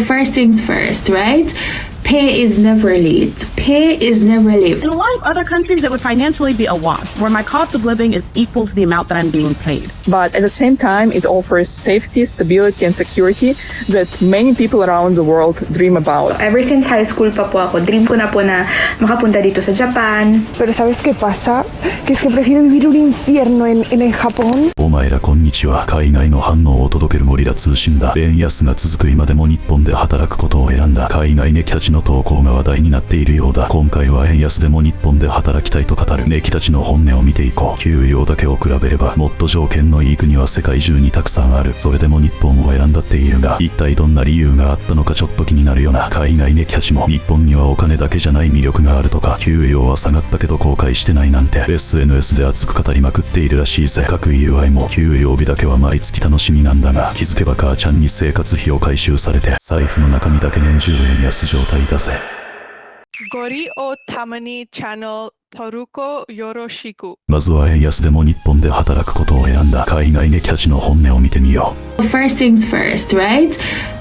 first things first, right? Pay is never late. Pay is never late. In a lot of other countries, it would financially be a wash, where my cost of living is equal to the amount that I'm being paid. But at the same time, it offers safety, stability, and security that many people around the world dream about. Ever since high school pa po ako, dream ko na po na makapunta dito sa Japan. Pero ¿sabes qué pasa? Que es que prefiero vivir un infierno en Japón. お前らこんにちは。海外の反応を届けるゴリラ通信だ。円安が続く今でも日本で働くことを選んだ海外ネキたちの投稿が話題になっているようだ。今回は円安でも日本で働きたいと語るネキたちの本音を見ていこう。給料だけを比べればもっと条件のいい国は世界中にたくさんある。それでも日本を選んだっているが、一体どんな理由があったのかちょっと気になるよな。海外ネキたちも日本にはお金だけじゃない魅力があるとか、給料は下がったけど後悔してないなんて SNS で熱く語りまくっているらしいぜ。各 UI も給料日だけは毎月楽しみなんだが、気づけば母ちゃんに生活費を回収されて財布の中身だけ年中円安状態だぜ。ゴリをたまにチャンネル登録よろしく。まずは円安でも日本で働くことを選んだ海外ネキたちの本音を見てみよう。First things first, right?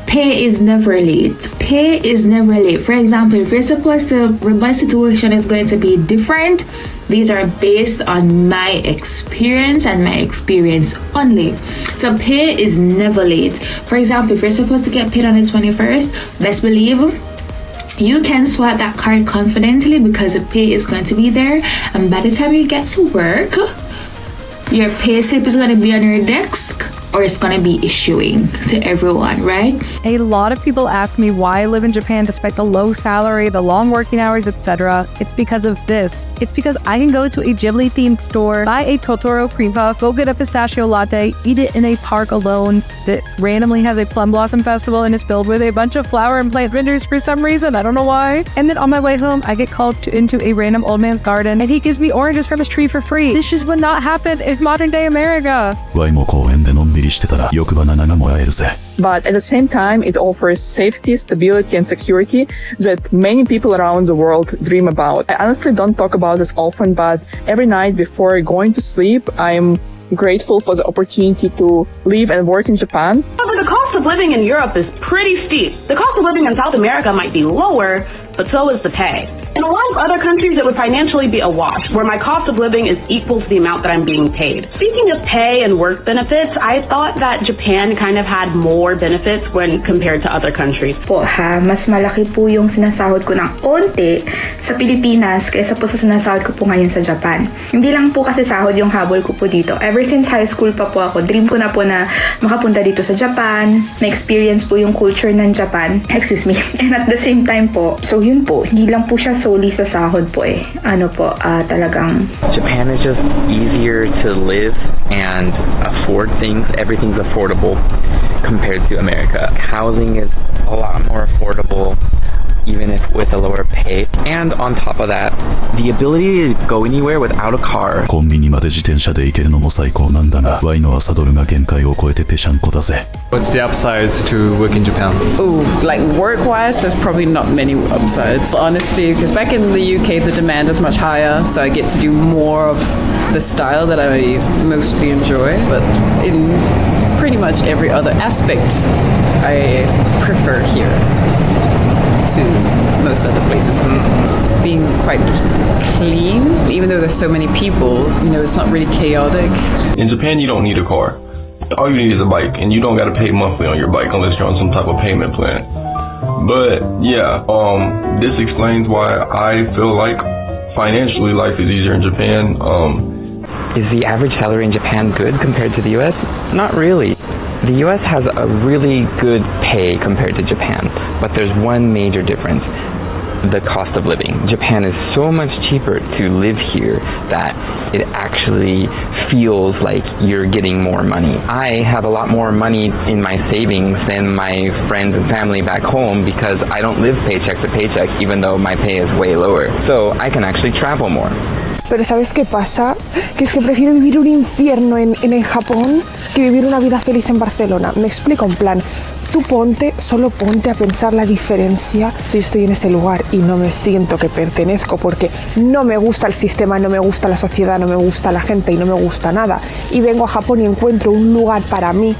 Pay is never late. Pay is never late. For example, if you're supposed to, my situation is going to be different. These are based on my experience and my experience only. So pay is never late. For example, if you're supposed to get paid on the 21st, best believe you can swipe that card confidently because the pay is going to be there. And by the time you get to work, your pay slip is going to be on your desk, or it's going to be issuing to everyone, right? A lot of people ask me why I live in Japan despite the low salary, the long working hours, etc. It's because of this. It's because I can go to a Ghibli-themed store, buy a Totoro cream puff, go get a pistachio latte, eat it in a park alone that randomly has a plum blossom festival and is filled with a bunch of flower and plant vendors for some reason. I don't know why. And then on my way home, I get called into a random old man's garden and he gives me oranges from his tree for free. This just would not happen in modern day America. ワイも公園でのんびりしてたら欲張7がもらえるぜ。But at the same time, it offers safety, stability, and security that many people around the world dream about. I honestly don't talk about this often, but every night before going to sleep, I'm grateful for the opportunity to live and work in Japan. However, the cost of living in Europe is pretty steep. The cost of living in South America might be lower, but so is the pay. In a lot of other countries, it would financially be a wash, where my cost of living is equal to the amount that I'm being paid. Speaking of pay and work benefits, I thought that Japan kind of had more benefits when compared to other countries. Po ha, mas malaki po yung sinasahod ko ng onte sa Pilipinas kaysa po sa sinasahod ko po ngayon sa Japan. Hindi lang po kasi sahod yung habol ko po dito. Ever since high school pa po ako, dream ko na po na makapunta dito sa Japan, ma-experience po yung culture ng Japan. Excuse me. And at the same time po, so yun po, hindi lang po siya solely sa sahod po eh. Ano po, talagang... Japan is just easier to live and afford things. Everything's affordable compared to America. Housing is a lot more affordable, even if with a lower pay. And on top of that, the ability to go anywhere without a car. コンビニまで自転車で行けるのも最高なんだが、ワイの朝ドルが限界を超えてぺしゃんこだぜ。What's the upsides to work in Japan? Oh, like work-wise, there's probably not many upsides. Honestly, because back in the UK, the demand is much higher, so I get to do more of the style that I mostly enjoy. But in pretty much every other aspect, I prefer here to most other places. Being quite clean, even though there's so many people, you know, it's not really chaotic. In Japan, you don't need a car. All you need is a bike, and you don't got to pay monthly on your bike unless you're on some type of payment plan. But yeah, this explains why I feel like financially life is easier in Japan. Is the average salary in Japan good compared to the US? Not really. The US has a really good pay compared to Japan, but there's one major difference. The cost of living. Japan is so much cheaper to live here that it actually feels like you're getting more money. I have a lot more money in my savings than my friends and family back home because I don't live paycheck to paycheck even though my pay is way lower. So I can actually travel more. Pero ¿sabes qué pasa? Que es que prefiero vivir un infierno en Japón que vivir una vida feliz en Barcelona. Me explico, en plan, tú solo ponte a pensar la diferencia si estoy en ese lugar y no me siento que pertenezco porque no me gusta el sistema, no me gusta la sociedad, no me gusta la gente y no me gusta nada. Y vengo a Japón y encuentro un lugar para mí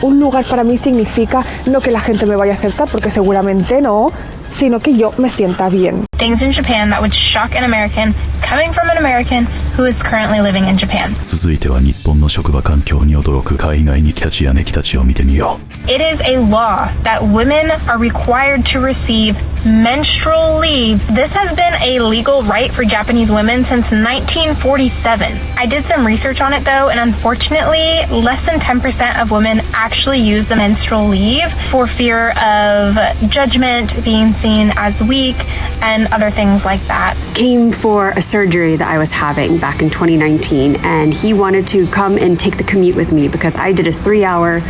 un lugar para mí significa no que la gente me vaya a aceptar, porque seguramente no, sino que yo me sienta bien. Things in Japan that would shock an American coming from an American who is currently living in Japan. 続いては日本の職場環境に驚く海外にキャチやネキたちを見てみよう。It is a law that women are required to receive menstrual leave. This has been a legal right for Japanese women since 1947. I did some research on it though, and unfortunately, less than 10% of women actually use the menstrual leave for fear of judgment, being seen as weak, and other things like that. Came for a surgery that I was having back in 2019, and he wanted to come and take the commute with me because I did a 3-hour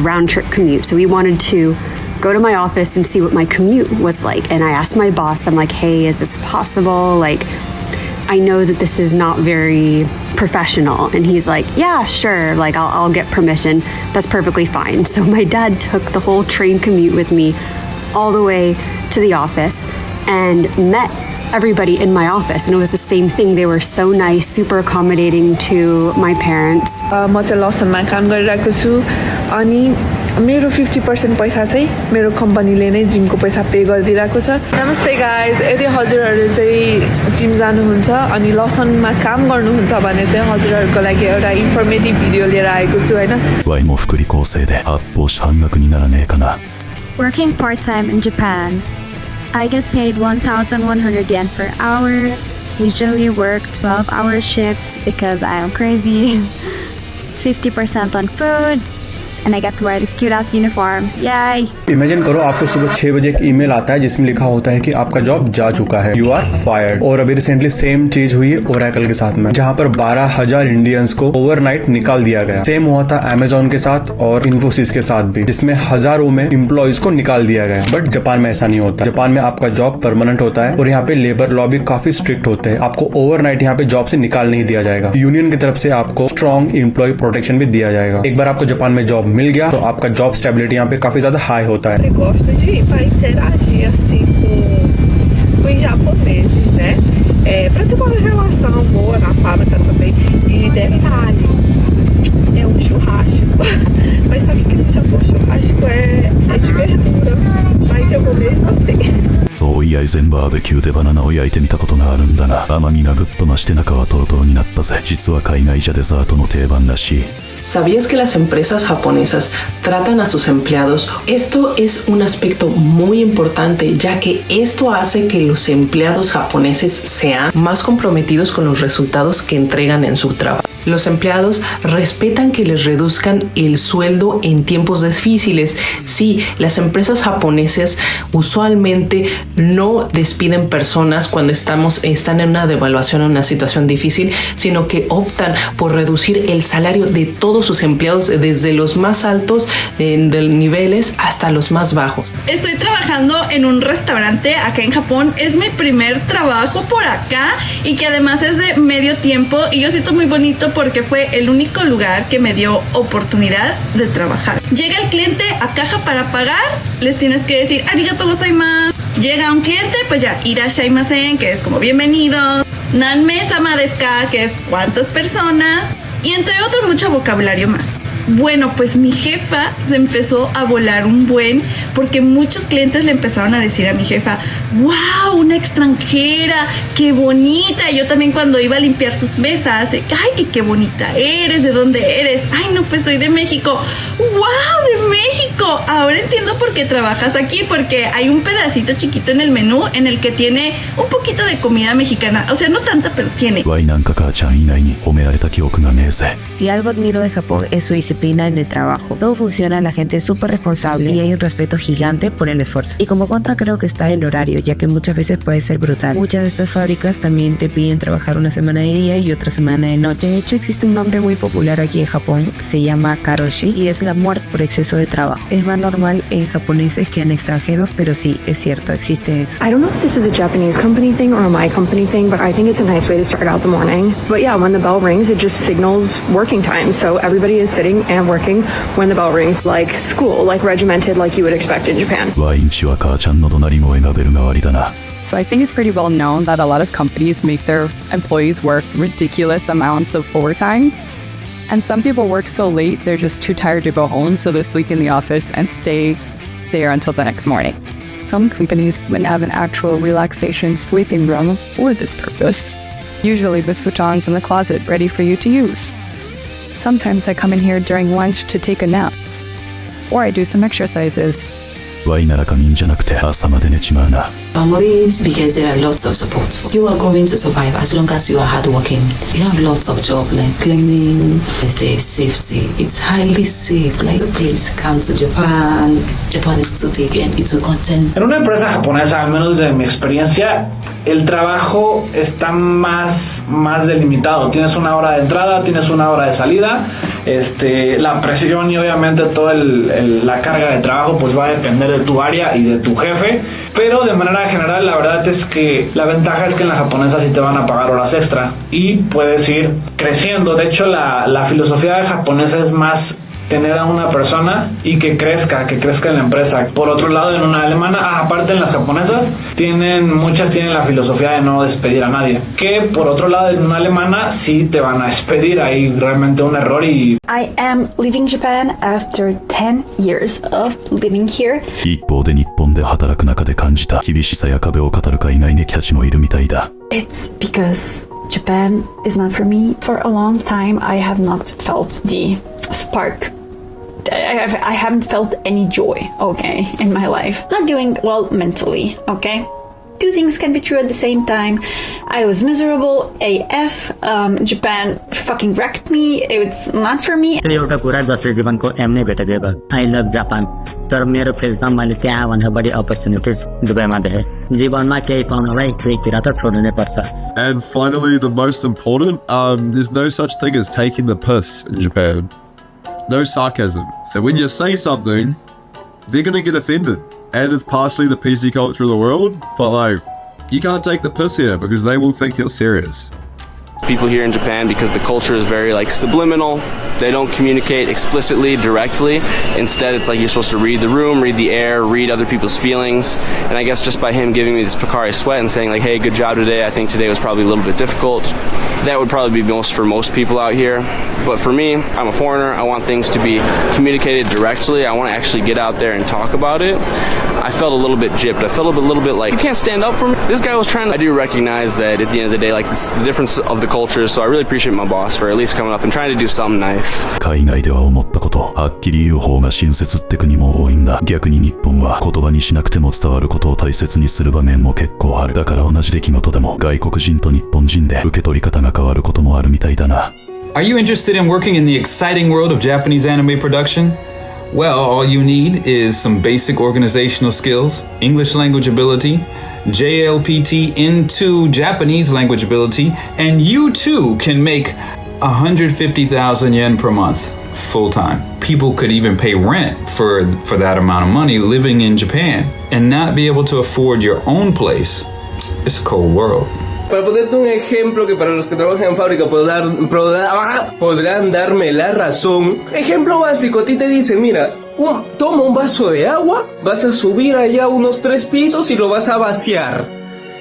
round trip commute. So we wanted to go to my office and see what my commute was like. And I asked my boss, I'm like, hey, is this possible? Like, I know that this is not very professional. And he's like, yeah, sure. Like, I'll get permission. That's perfectly fine. So my dad took the whole train commute with me all the way to the office and met everybody in my office, and it was the same thing. They were so nice, super accommodating to my parents. म चाहिँ लसनमा काम गरिरहेको छु अनि मेरो 50% पैसा चाहिँ मेरो कम्पनीले नै जिमको पैसा पे गरिदिरहेको छ। नमस्ते गाइज, यदि हजुरहरू चाहिँ जिम जानुहुन्छ अनि लसनमा काम गर्नुहुन्छ भने चाहिँ हजुरहरूको लागि एउटा इन्फर्मेटिभ भिडियो लिएर आएको छु हैन। Yも福利厚生で発泡酒半額にならねえかな。Working part-time in Japan, I get paid 1,100 yen per hour. Usually work 12-hour shifts because I am crazy. 50% on food, and I get to wear this cute-ass uniform. Yay! Imagine करो आपको सुबह 6 बजे एक email आता है जिसमें लिखा होता है कि आपका जॉब जा चुका है, यू आर फायर्ड। और अभी रिसेंटली सेम चीज हुई है ओरेकल के साथ में, जहां पर 12,000 इंडियंस को ओवरनाइट निकाल दिया गया। सेम हुआ था अमेजोन के साथ और इन्फोसिस के साथ भी, जिसमें हजारों में एम्प्लॉइज को निकाल दिया गया। बट जापान में ऐसा नहीं होता। जापान में आपका जॉब परमानेंट होता है और यहाँ पे लेबर लॉ भी काफी स्ट्रिक्ट होते हैं। आपको ओवरनाइट यहाँ पे जॉब से निकाल नहीं दिया जाएगा। यूनियन की तरफ से आपको स्ट्रॉन्ग एम्प्लॉय प्रोटेक्शन भी दिया जाएगा। एक बार आपको जापान में जॉब मिल गया तो आपका जॉब स्टेबिलिटी यहाँ पे काफी ज्यादा हाई होता है। Gosto de ir para interagir assim com os japoneses, né? Para ter uma relação boa na fábrica também. E detalhe, é um churrasco. Mas só que aqui no Japão churrasco é de verdura. Mas eu vou mesmo assim. そういや以前バーベキューでバナナを焼いてみたことがあるんだが、甘みがぐっと増して中はトロトロになったぜ。実は海外じゃデザートの定番らしい。¿Sabías que las empresas japonesas tratan a sus empleados? Esto es un aspecto muy importante, ya que esto hace que los empleados japoneses sean más comprometidos con los resultados que entregan en su trabajo. Los empleados respetan que les reduzcan el sueldo en tiempos difíciles. Sí, las empresas japonesas usualmente no despiden personas cuando están en una devaluación o una situación difícil, sino que optan por reducir el salario de todos sus empleados, desde los más altos de niveles hasta los más bajos. Estoy trabajando en un restaurante acá en Japón. Es mi primer trabajo por acá y que además es de medio tiempo, y yo siento muy bonito porque fue el único lugar que me dio oportunidad de trabajar. Llega el cliente a caja para pagar, les tienes que decir arigatou gozaimasu. Llega un cliente, pues ya irashimasen, que es como bienvenido, nanme-sama desu ka, que es cuántas personas, y entre otros mucho vocabulario más. Bueno, pues mi jefa se empezó a volar un buen, porque muchos clientes le empezaron a decir a mi jefa, wow, una extranjera, qué bonita. Y yo también cuando iba a limpiar sus mesas, ay, qué bonita eres, ¿de dónde eres? Ay, no, pues soy de México. Wow, de México. Ahora entiendo por qué trabajas aquí, porque hay un pedacito chiquito en el menú en el que tiene un poquito de comida mexicana. O sea, no tanta, pero tiene. Si algo admiro de Japón es su disciplina en el trabajo. Todo funciona, la gente es súper responsable y hay un respeto gigante por el esfuerzo. Y como contra creo que está el horario, ya que muchas veces puede ser brutal. Muchas de estas fábricas también te piden trabajar una semana de día y otra semana de noche. De hecho, existe un nombre muy popular aquí en Japón, se llama karoshi, y es la muerte por exceso de trabajo. Es más normal en japoneses que en extranjeros, pero sí, es cierto, existe eso. I don't know if this is a Japanese company thing or a my company thing, but I think it's a nice way to start out the morning. But yeah, when the bell rings, it just signals working time. So everybody is sitting and working when the bell rings, like school, like regimented, like you would expect in Japan. So I think it's pretty well known that a lot of companies make their employees work ridiculous amounts of overtime. And some people work so late, they're just too tired to go home, so they sleep in the office and stay there until the next morning. Some companies even have an actual relaxation sleeping room for this purpose, usually with futons in the closet ready for you to use. Sometimes I come in here during lunch to take a nap, or I do some exercises. ワイなら仮眠じゃなくて朝まで寝ちまうな。Families, because there are lots of support. You are going to survive as long as you are hardworking. You have lots of jobs like cleaning, there's safety. It's highly safe. Like please come to Japan. Japan is too big and it's too content. En una empresa japonesa, al menos de mi experiencia, el trabajo está más delimitado. Tienes una hora de entrada, tienes una hora de salida. La presión y obviamente toda la carga de trabajo pues va a depender de tu área y de tu jefe, pero de manera general la verdad es que la ventaja es que en la japonesa sí te van a pagar horas extra y puedes ir creciendo. De hecho la filosofía japonesa es más tener a una persona y que crezca en la empresa. Por otro lado, en una alemana, aparte en las japonesas, muchas tienen la filosofía de no despedir a nadie. Que por otro lado, en una alemana sí te van a despedir, hay realmente un error y... I am leaving Japan after 10 years of living here. 一方で日本で働く中で感じた厳しさや壁を語る海外ネキたちもいるみたいだ。It's because Japan is not for me. For a long time, I have not felt the spark. I haven't felt any joy, okay, in my life. Not doing well mentally, okay? Two things can be true at the same time. I was miserable AF. Japan fucking wrecked me. It's not for me. I love Japan. तर मेरो फेसमा मैले त्यहाँ भन्दा बढी opportunities दुबईमा देखेँ जीवनमा केही पाउनलाई केही कुरा त छोड्नै पर्छ. And finally, the most important, there's no such thing as taking the piss in Japan. No sarcasm. So when you say something, they're gonna get offended. And it's partially the PC culture of the world, but like, you can't take the piss here because they will think you're serious. People here in Japan, because the culture is very like subliminal, they don't communicate explicitly, directly. Instead, it's like you're supposed to read the room, read the air, read other people's feelings. And I guess just by him giving me this Pocari Sweat and saying like, hey, good job today, I think today was probably a little bit difficult. That would probably be most for most people out here. But for me, I'm a foreigner. I want things to be communicated directly. I want to actually get out there and talk about it. I felt a little bit gypped. I felt a little bit like, you can't stand up for me. This guy was trying to... I do recognize that at the end of the day, like, it's the difference of the cultures, so I really appreciate my boss for at least coming up and trying to do something nice. 海外では思ったこと、はっきり言う方が親切って国も多いんだ。逆に日本は言葉にしなくても伝わることを大切にする場面も結構ある。だから同じ出来事でも外国人と日本人で受け取り方が変わることもあるみたいだな。Are you interested in working in the exciting world of Japanese anime production? Well, all you need is some basic organizational skills, English language ability, JLPT N2 Japanese language ability, and you too can make 150,000 yen per month full-time. People could even pay rent for that amount of money living in Japan and not be able to afford your own place. It's a cold world. Para ponerte un ejemplo que para los que trabajan en fábrica podrán darme la razón. Ejemplo básico, a ti te dicen, mira, toma un vaso de agua, vas a subir allá unos 3 pisos y lo vas a vaciar.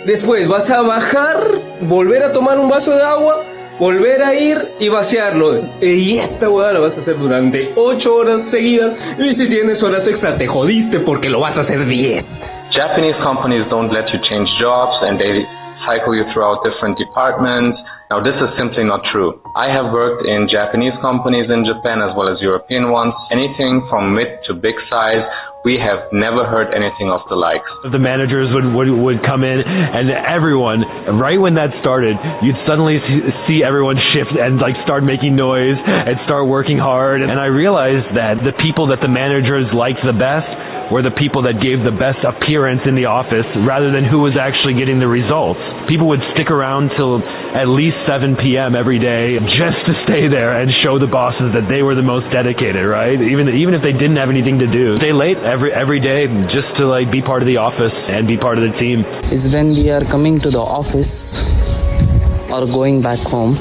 Después vas a bajar, volver a tomar un vaso de agua, volver a ir y vaciarlo. Y esta hueá la vas a hacer durante 8 horas seguidas. Y si tienes horas extra, te jodiste porque lo vas a hacer 10. Japanese companies don't let you change jobs and they cycle you throughout different departments. Now this is simply not true. I have worked in Japanese companies in Japan as well as European ones. Anything from mid to big size. We have never heard anything of the likes. The managers would come in and everyone, right when that started, you'd suddenly see everyone shift and like start making noise and start working hard. And I realized that the people that the managers liked the best were the people that gave the best appearance in the office rather than who was actually getting the results. People would stick around till at least 7 p.m. every day just to stay there and show the bosses that they were the most dedicated, right? Even if they didn't have anything to do. Stay late every day just to like be part of the office and be part of the team. Is when we are coming to the office or going back home,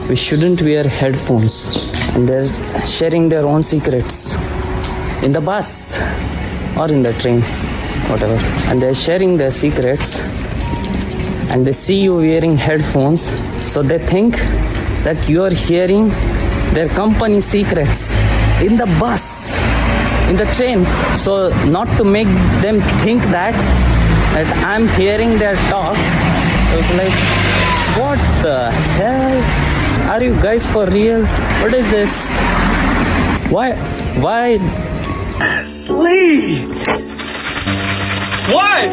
we shouldn't wear headphones and they're sharing their own secrets in the bus or in the train, whatever. And they're sharing their secrets and they see you wearing headphones, so they think that you are hearing their company secrets in the bus, in the train. So not to make them think that I'm hearing their talk, I was like, what the hell? Are you guys for real? What is this? Why? Please! What?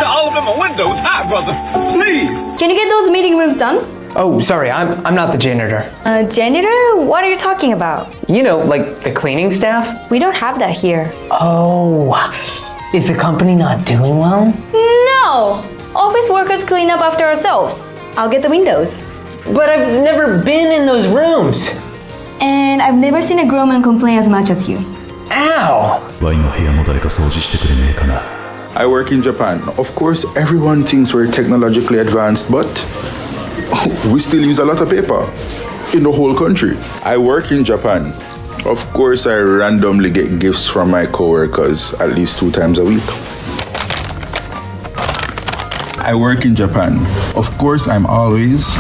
All of them are windows. Hi, brother. Please! Can you get those meeting rooms done? Oh, sorry, I'm not the janitor. Janitor? What are you talking about? You know, like the cleaning staff? We don't have that here. Oh, is the company not doing well? No! Office workers clean up after ourselves. I'll get the windows. But I've never been in those rooms. And I've never seen a grown man complain as much as you. Ow! I work in Japan. Of course, everyone thinks we're technologically advanced, but we still use a lot of paper in the whole country. I work in Japan. Of course, I randomly get gifts from my coworkers at least 2 times a week. I work in Japan. Of course, I'm always...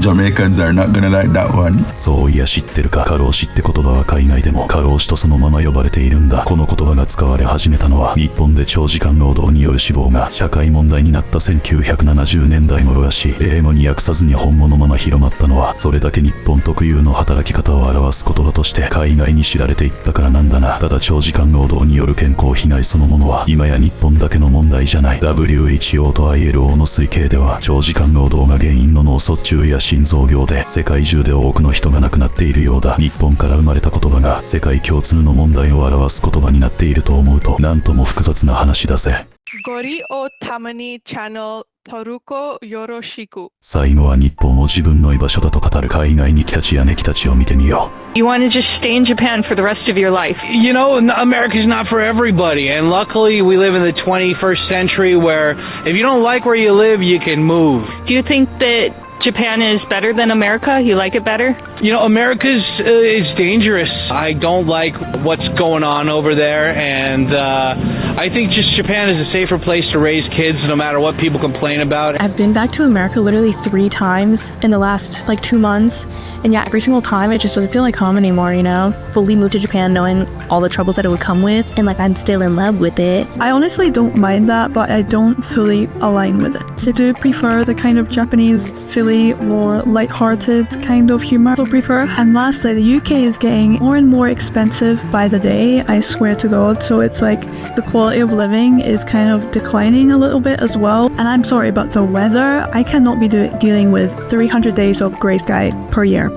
Jamaicans are not gonna like that one. そういや知ってるか。過労死って言葉は海外でも過労死とそのまま呼ばれているんだ。この言葉が使われ始めたのは日本で長時間労働による死亡が社会問題になった1970年代頃らしい。英語に訳さずに本物まま広まったのはそれだけ日本特有の働き方を表す言葉として海外に知られていったからなんだな。ただ長時間労働による健康被害そのものは今や日本だけの問題じゃない。WHO と ILO の推計では長時間労働が原因の脳卒中や心臓病で世界中で多くの人が亡くなっているようだ。日本から生まれた言葉が世界共通の問題を表す言葉になっていると思うとなんとも複雑な話だぜ。ゴリをたまにチャンネル登録よろしく。最後は日本を自分の居場所だと語る海外ネキたちやネキたちを見てみよう。You want to just stay in Japan for the rest of your life. You know, America's not for everybody, and luckily we live in the 21st century where if you don't like where you live, you can move. Do you think that Japan is better than America? You like it better? You know, America's is dangerous. I don't like what's going on over there, and I think just Japan is a safer place to raise kids no matter what people complain about. I've been back to America literally 3 times in the last 2 months, and yeah, every single time it just doesn't feel like home anymore, you know? Fully moved to Japan knowing all the troubles that it would come with, and I'm still in love with it. I honestly don't mind that, but I don't fully align with it. I do prefer the kind of Japanese silly, more light-hearted kind of humor I prefer. And lastly, the UK is getting more and more expensive by the day, I swear to God. So it's the quality of living is kind of declining a little bit as well. And I'm sorry, but the weather, I cannot be dealing with 300 days of grey sky per year.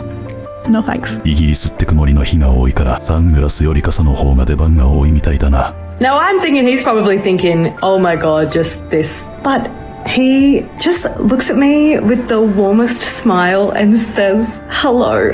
No thanks. イギリスって曇りの日が多いからサングラスより傘の方が出番が多いみたいだな。Now I'm thinking he's probably thinking, oh my god, just this. But he just looks at me with the warmest smile and says, hello.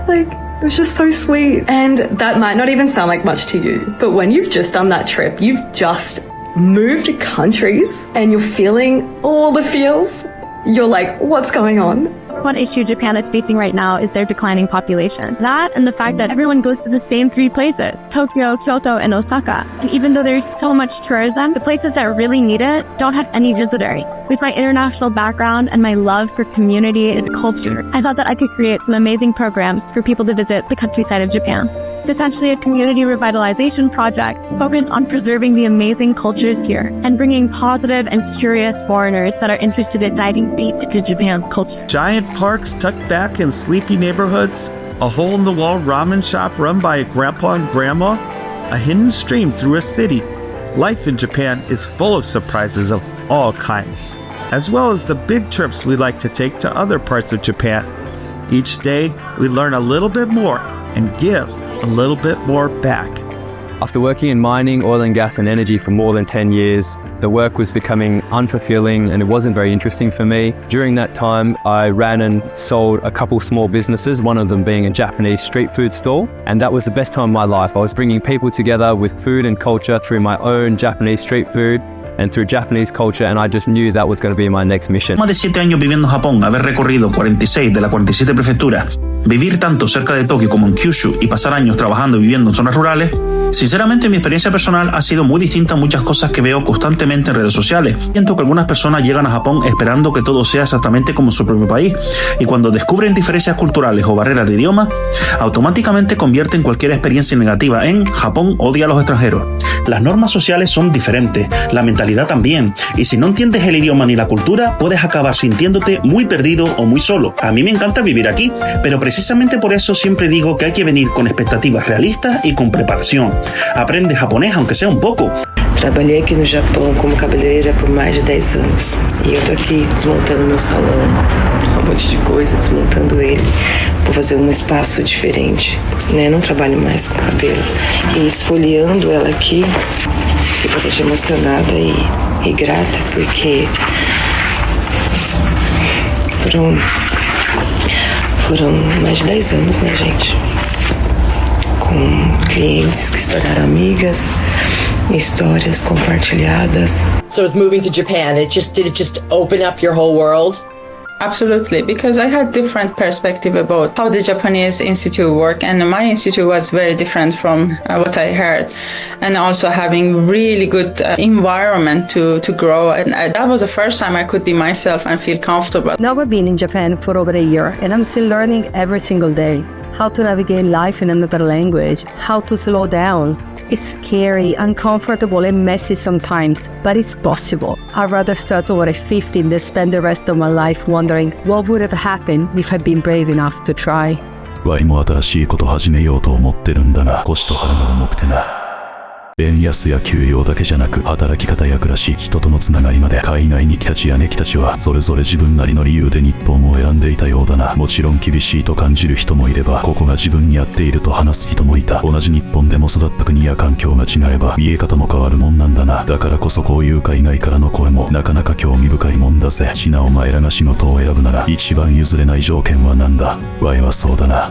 It's just so sweet. And that might not even sound like much to you, but when you've just done that trip, you've just moved countries and you're feeling all the feels, you're like, what's going on? One issue Japan is facing right now is their declining population. That and the fact that everyone goes to the same 3 places, Tokyo, Kyoto, and Osaka. And even though there's so much tourism, the places that really need it don't have any visitors. With my international background and my love for community and culture, I thought that I could create some amazing programs for people to visit the countryside of Japan. It's essentially a community revitalization project focused on preserving the amazing cultures here and bringing positive and curious foreigners that are interested in diving deep into Japan's culture. Giant parks tucked back in sleepy neighborhoods, a hole-in-the-wall ramen shop run by a grandpa and grandma, a hidden stream through a city. Life in Japan is full of surprises of all kinds, as well as the big trips we like to take to other parts of Japan. Each day, we learn a little bit more and give a little bit more back. After working in mining, oil and gas and energy for more than 10 years, the work was becoming unfulfilling and it wasn't very interesting for me. During that time, I ran and sold a couple small businesses, one of them being a Japanese street food stall. And that was the best time of my life. I was bringing people together with food and culture through my own Japanese street food and through Japanese culture, and I just knew that was going to be my next mission. Más de 7 años viviendo en Japón, haber recorrido 46 de las 47 prefecturas, vivir tanto cerca de Tokio como en Kyushu y pasar años trabajando y viviendo en zonas rurales, Sinceramente, mi experiencia personal ha sido muy distinta a muchas cosas que veo constantemente en redes sociales. Siento que algunas personas llegan a Japón esperando que todo sea exactamente como su propio país, y cuando descubren diferencias culturales o barreras de idioma, automáticamente convierten cualquier experiencia negativa en Japón odia a los extranjeros. Las normas sociales son diferentes, la mentalidad también, y si no entiendes el idioma ni la cultura, puedes acabar sintiéndote muy perdido o muy solo. A mí me encanta vivir aquí, pero precisamente por eso siempre digo que hay que venir con expectativas realistas y con preparación. Aprende japonés aunque sea un poco. Trabalhei aqui no Japão como cabeleireira por mais de 10 anos. E eu tô aqui desmontando meu salão, um monte de coisa, desmontando ele. Vou fazer um espaço diferente, né? Não trabalho mais com cabelo. E esfoliando ela aqui, fico bastante emocionada e grata, porque foram mais de 10 anos, né, gente? Com clientes que se tornaram amigas, histórias compartilhadas. So with moving to Japan, did it just open up your whole world? Absolutely, because I had different perspective about how the Japanese institute work, and my institute was very different from what I heard, and also having really good environment to grow, and that was the first time I could be myself and feel comfortable. Now I've been in Japan for over a year, and I'm still learning every single day how to navigate life in another language, how to slow down. It's scary, uncomfortable, and messy sometimes, but it's possible. I'd rather start over at 15 than spend the rest of my life wondering what would have happened if I'd been brave enough to try. ワイも新しいこと始めようと思ってるんだが、腰と腹が重くてな。円安や給与だけじゃなく、働き方や暮らし、人とのつながりまで、海外にキャチやネキたちはそれぞれ自分なりの理由で日本を選んでいたようだな。もちろん厳しいと感じる人もいれば、ここが自分に合っていると話す人もいた。同じ日本でも育った国や環境が違えば見え方も変わるもんなんだな。だからこそこういう海外からの声もなかなか興味深いもんだぜ。シナお前らが仕事を選ぶなら一番譲れない条件はなんだ。ワイはそうだな。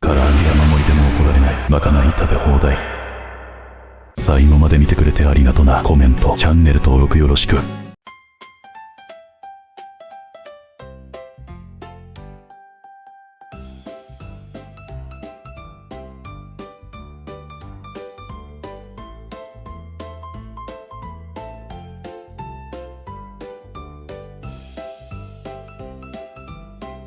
唐揚げや守りでも怒られない。まかない食べ放題。最後まで見てくれてありがとな。コメント、チャンネル登録よろしく。